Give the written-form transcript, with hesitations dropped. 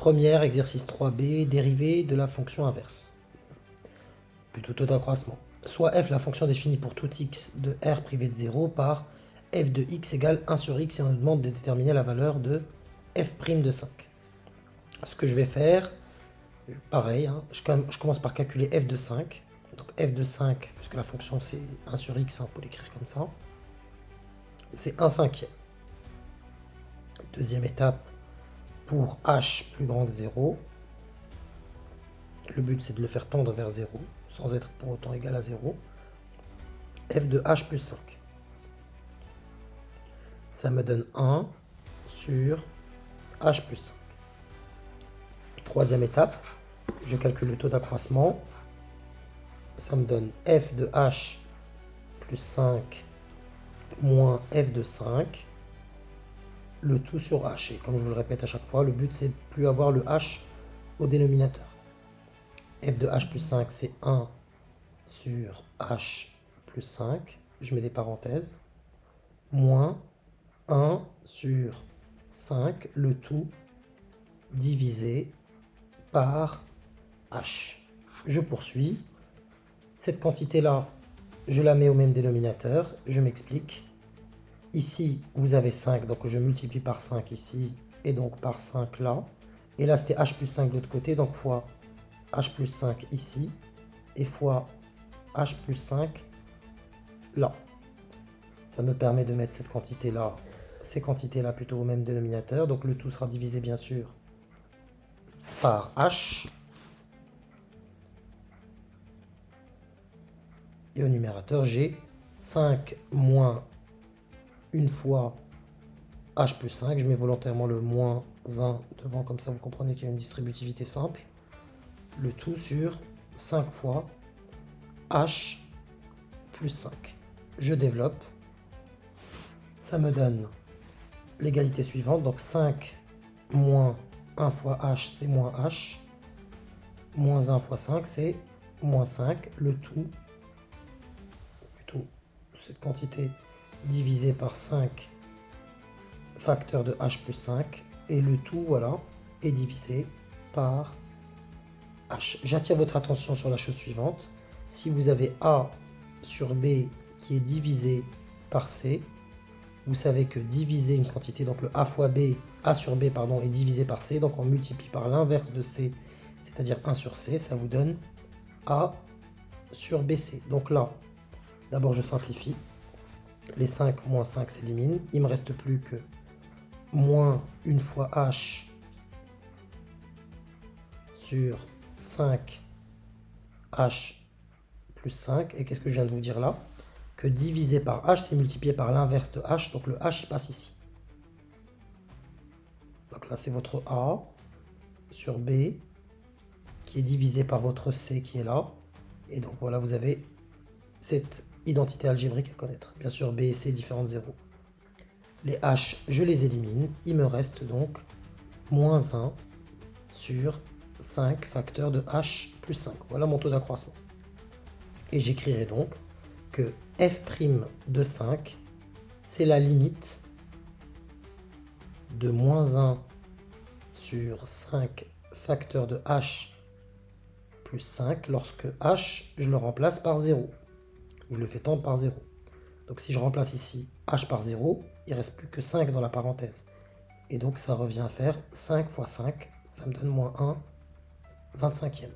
Première, exercice 3b, dérivée de la fonction inverse. Plutôt taux d'accroissement. Soit f, la fonction définie pour tout x de r privé de 0 par f de x égale 1 sur x et on nous demande de déterminer la valeur de f' de 5. Ce que je vais faire, pareil, hein, je commence par calculer f de 5. Donc f de 5, puisque la fonction c'est 1 sur x, on peut l'écrire comme ça, c'est 1 cinquième. Deuxième étape, pour h plus grand que 0, le but c'est de le faire tendre vers 0, sans être pour autant égal à 0, f de h plus 5. Ça me donne 1 sur h plus 5. Troisième étape, je calcule le taux d'accroissement. Ça me donne f de h plus 5 moins f de 5, le tout sur h. Et comme je vous le répète à chaque fois, le but c'est de ne plus avoir le h au dénominateur. F de h plus 5, c'est 1 sur h plus 5, je mets des parenthèses, moins 1 sur 5, le tout divisé par h. Je poursuis. Cette quantité-là, je la mets au même dénominateur, je m'explique. Ici, vous avez 5, donc je multiplie par 5 ici, et donc par 5 là. Et là, c'était h plus 5 de l'autre côté, donc fois h plus 5 ici, et fois h plus 5 là. Ça me permet de mettre cette quantité-là, ces quantités-là plutôt au même dénominateur. Donc le tout sera divisé bien sûr par h. Et au numérateur, j'ai 5 moins une fois h plus 5. Je mets volontairement le moins 1 devant, comme ça vous comprenez qu'il y a une distributivité simple. Le tout sur 5 fois h plus 5. Je développe. Ça me donne l'égalité suivante. Donc 5 moins 1 fois h, c'est moins h. Moins 1 fois 5, c'est moins 5. Le tout, plutôt cette quantité divisé par 5 facteur de h plus 5. Et le tout, voilà, est divisé par h. J'attire votre attention sur la chose suivante. Si vous avez a sur b qui est divisé par c, vous savez que diviser une quantité, donc le a fois b, a sur b, pardon, est divisé par c, donc on multiplie par l'inverse de c, c'est-à-dire 1 sur c, ça vous donne a sur bc. Donc là, d'abord je simplifie, les 5 moins 5 s'éliminent, il ne me reste plus que moins une fois h sur 5 h plus 5, et qu'est-ce que je viens de vous dire là? Que divisé par h, c'est multiplié par l'inverse de h, donc le h il passe ici. Donc là c'est votre a sur b qui est divisé par votre c qui est là, et donc voilà, vous avez cette identité algébrique à connaître. Bien sûr b et c différents de 0. Les h, je les élimine, il me reste donc moins 1 sur 5 facteur de h plus 5. Voilà mon taux d'accroissement. Et j'écrirai donc que f' de 5, c'est la limite de moins 1 sur 5 facteur de h plus 5 lorsque h, je le remplace par 0. Je le fais tendre par 0. Donc si je remplace ici h par 0, il ne reste plus que 5 dans la parenthèse. Et donc ça revient à faire 5 fois 5, ça me donne moins 1, 25e.